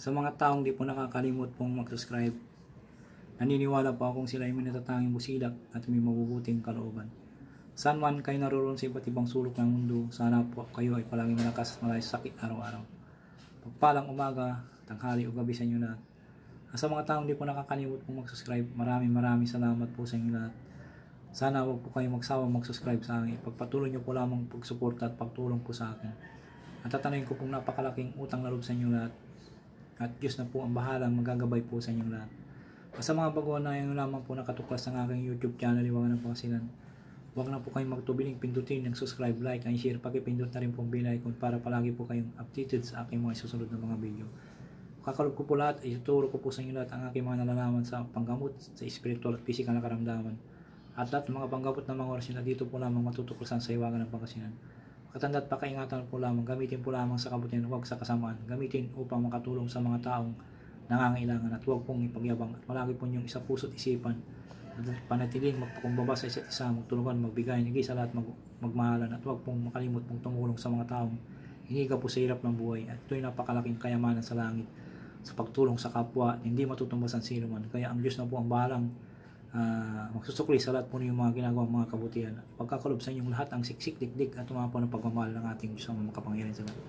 Sa mga taong di po nakakalimot pong mag-subscribe, naniniwala po akong sila ay may natatanging busilak at may mabubuting kalooban. Saan man kayo naroon sa iba't ibang sulok ng mundo, sana po kayo ay palaging malakas at malayo sa sakit araw-araw. Pagpalang umaga, tanghali o gabi sa inyo lahat. Sa mga taong di po nakakalimot pong mag-subscribe, maraming salamat po sa inyo lahat. Sana huwag po kayo magsawang mag-subscribe sa akin. Pagpatuloy nyo po lamang pagsuporta at pagtulong po sa akin. At tatanayin ko pong napakalaking utang na loob sa inyo lahat. At Diyos na po ang bahalang magagabay po sa inyong lahat. Sa mga baguhan na yun lamang po nakatuklas ng aking YouTube channel, Liwangan ng Pangasinan. Huwag na po kayong magtubiling pindutin ng subscribe, like, and share. Pakipindot na rin pong bell icon para palagi po kayong updated sa aking mga susunod na mga video. Kakalob ko po lahat ay ituturo ko po sa inyo lahat ang aking mga nalalaman sa panggamot, sa spiritual at physical na karamdaman. At lahat ng mga panggamot na mga orasyon na dito po lamang matutuklasan sa Liwangan ng Pangasinan. Katanda at pakaingatan po lamang, gamitin po lamang sa kabutihan, huwag sa kasamaan. Gamitin upang makatulong sa mga taong nangangailangan at huwag pong ipagyabang at malagi po niyong isa puso't isipan. Panatiling magpakumbaba sa isa't isa, magtulungan, magbigay, higit sa lahat magmahalan at huwag pong makalimot pong tumulong sa mga taong hiniga po sa hirap ng buhay at ito'y napakalaking kayamanan sa langit sa pagtulong sa kapwa at hindi matutumbasan sino man. Kaya ang Diyos na po ang bahalang magsusukli sa lahat po ng mga ginagawang mga kabutihan. Pagkakalob sa inyong lahat ang siksik, dikdik at tumapo ng pagmamahal ng ating Diyos ang makapangyarihan sa lahat.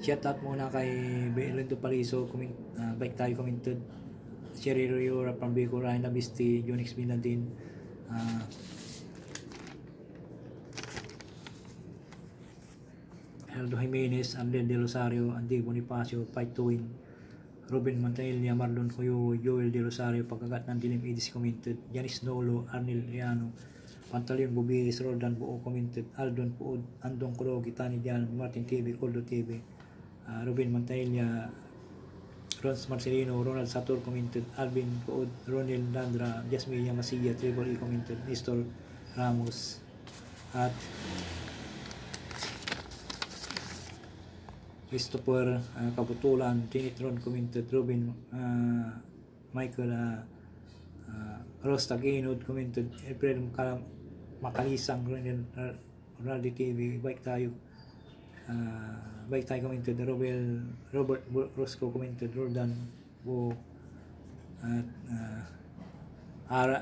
Shout out muna kay Belindo Paliso, bike tayo commented. Sherry Riora from Bicol, Ryan Labisti, Jonix Binadin, Aldo Jimenez, Andel De Rosario, Andy Bonifacio, Fight to Win, Ruben Mantailla, Marlon Coyo, Joel De Rosario, Pagkagat ng Dilim Edis commented, Janice Nolo, Arnel Riano, Pantaleon Bubiris, Roldan Buo commented, Aldon Puod, Andong Kulo, Gitani Dian, Martin TV, Coldo TV, Ruben Mantailla, Rons Marcelino, Ronald Sator commented, Alvin Puod, Ronel Landra, Jasmine Yamasiya, Triple E commented, Nestor Ramos, at Christopher Kaputulan, Tinitron commented, Robin Michael Ross Taginod commented, April Makalisang, Ronaldo TV, Bike tayo commented, Robert Roscoe commented, Roldan Bo, at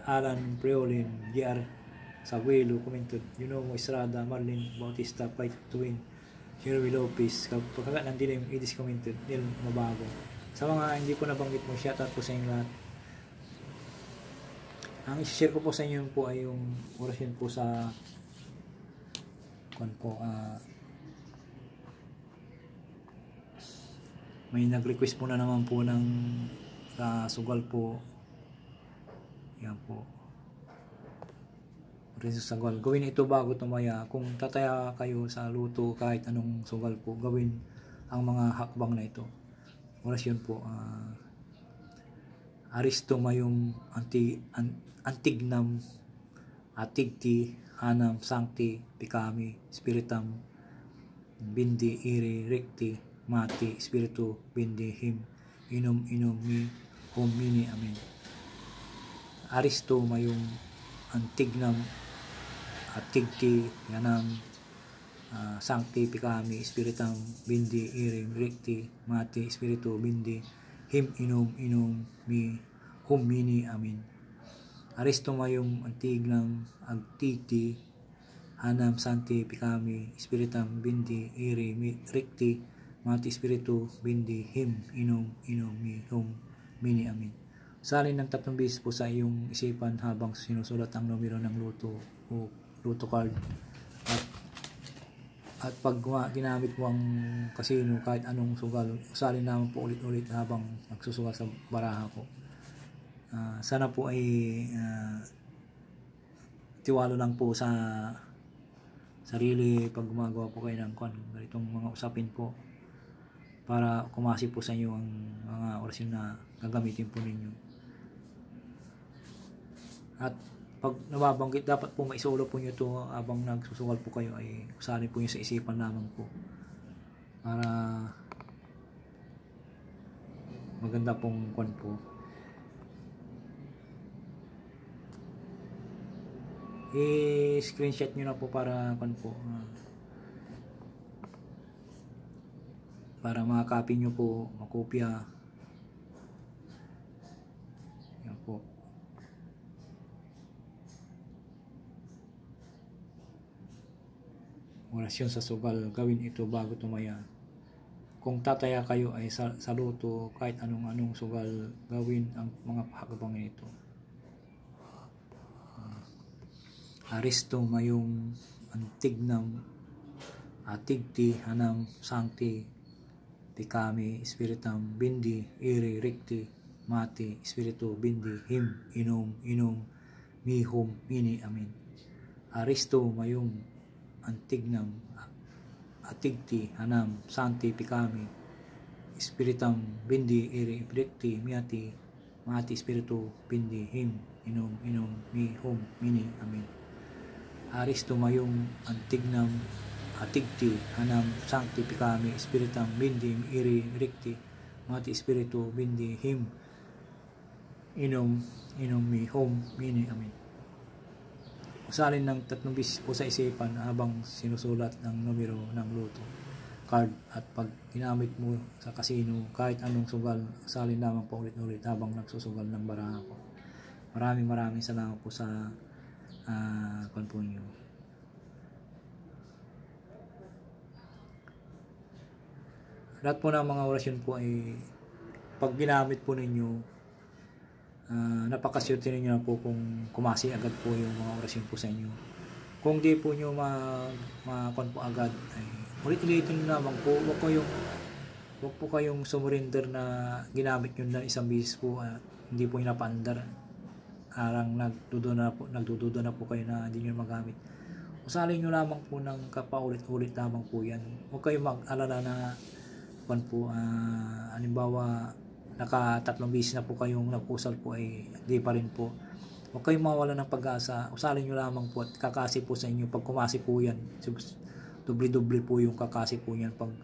Alan Preolin, JR Sabuelo commented, Estrada, Marlin Bautista, Fight to Win, Jeremy Lopez, Pagkagat ng Dilim, Edis commented, Neil Mabago. Sa mga hindi ko nabanggit mo, shoutout po sa inyo lahat. Ang i-share ko po sa inyo po ay yung orasyon po sa may nag-request po na naman po ng sugal po. Yan po. Sa sugal. Gawin ito bago tumaya. Kung tataya kayo sa luto kahit anong sugal po, gawin ang mga hakbang na ito. Orasyon po. Aristo mayong antignam, atigti, hanam, sancti, pikami, spiritam, bindi, iri, recti, mati, spiritu, bindi, him, inom, mi, hum, mini, amen. Aristo mayong antignam, atigti, hanam, sancti, pikami, spiritam, bindi, iri, recti, mati, spiritu, bindi, him, inom, mi, hum, mini, amen. Aristo mayong antignam, agtiti, hanam, santi, pikami, spiritam, bindi, iri, recti, mati, spiritu, bindi, him, inom, mi, hum, mini, amen. Salin ng 3 beses po sa iyong isipan habang sinusulat ang numero ng luto o luto card. At pag ginamit mo ang kasino kahit anong sugal, salin naman po ulit-ulit habang nagsusugal sa baraha ko. Sana po ay tiwalo lang po sa sarili pag gumagawa po kayo ng ganitong mga usapin po para kumasi po sa inyo ang mga orasyon na gagamitin po ninyo. At pag nababanggit, dapat po maisulo po nyo ito habang nagsusugal po kayo, ay usalin po nyo sa isipan lamang po para maganda pong po. I-screenshot nyo na po para po para makakopy nyo po, makopya. Yan po. Orasyon sa sugal, gawin ito bago tumaya. Kung tataya kayo ay saluto, kahit anong sugal, gawin ang mga hakbangin ito. Aristo mayong antignam, atigti hanam sancti, pikami spiritam bindi, iri ricti, mati spiritu bindi, him inum mihum mini amin. Aristo mayong antignam, atigti hanam sancti, pikami spiritam bindi, iri ricti, mati spiritu bindi, him inum mihum mini amin. Aristo mayong antignam, atigti hanam sancti, pikami spiritam bindi, iri ricti, mati spiritu bindi, him inum mi hum mini amin. Usalin ng 3 beses po sa isipan habang sinusulat ng numero ng loto card, at pag ginamit mo sa kasino kahit anong sugal, usalin lamang po ulit-ulit habang nagsusugal ng baraha po. Maraming salamat po sa po nyo. Lahat po ng mga orasyon po ay pag ginamit po ninyo, napakaswerte ninyo na po kung kumasi agad po yung mga orasyon po sa inyo. Kung di po nyo po agad, ay ulit-ulitin nyo lamang po. Huwag po kayong sumurinder na ginamit nyo na isang beses po, hindi po yung napaandar. Arang nagdududa na po kayo na hindi nyo magamit. Usalin nyo lamang po ng kapaulit-ulit lamang po yan. Huwag kayong mag-alala na halimbawa naka 3 beses na po kayong nag-usal po ay hindi pa rin po. Huwag kayong mawala ng pag-asa. Usalin nyo lamang po at kakasi po sa inyo. Pag kumasi po yan, doble-doble po yung kakasi po yan pag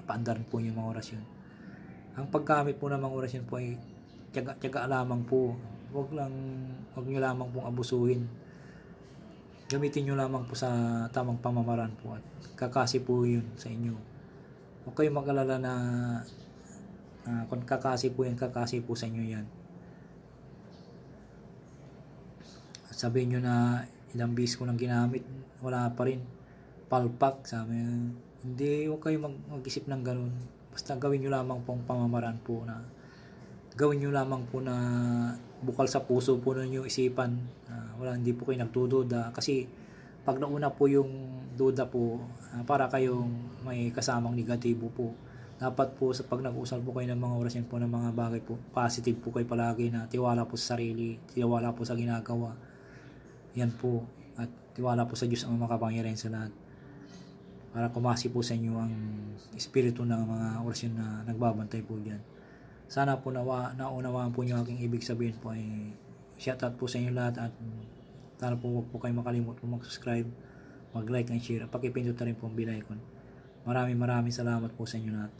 paandarin po yung mga orasyon. Ang paggamit po ng mga orasyon po ay tiyaga lamang po. Huwag nyo lamang pong abusuhin. Gamitin nyo lamang po sa tamang pamamaraan po at kakasi po yun sa inyo. Huwag kayong mag-alala na kung kakasi po sa inyo yan. At sabihin nyo na ilang beses ko nang ginamit, wala pa rin, palpak, sabi hindi. Huwag kayong mag-isip ng ganun. Basta gawin nyo lamang pong pamamaraan po na gawin nyo lamang po na bukal sa puso po ninyo isipan. Hindi po kayo nagdududa, kasi pag nauna po yung duda po, para kayong may kasamang negatibo po. Dapat po sa pag nag-usal po kayo ng mga orasyon po ng mga bagay po, positive po kayo palagi, na tiwala po sa sarili, tiwala po sa ginagawa. Yan po, at tiwala po sa Diyos ang makapangyarihan sa lahat, para kumasi po sa inyo ang espiritu ng mga orasyon na nagbabantay po diyan. Sana po naunawaan po niyo aking ibig sabihin po. Ay shoutout po sa inyo lahat, at sana po huwag po kayo makalimot po mag-subscribe, mag-like and share, at pakipindot na rin po ang bell icon. Maraming salamat po sa inyo lahat.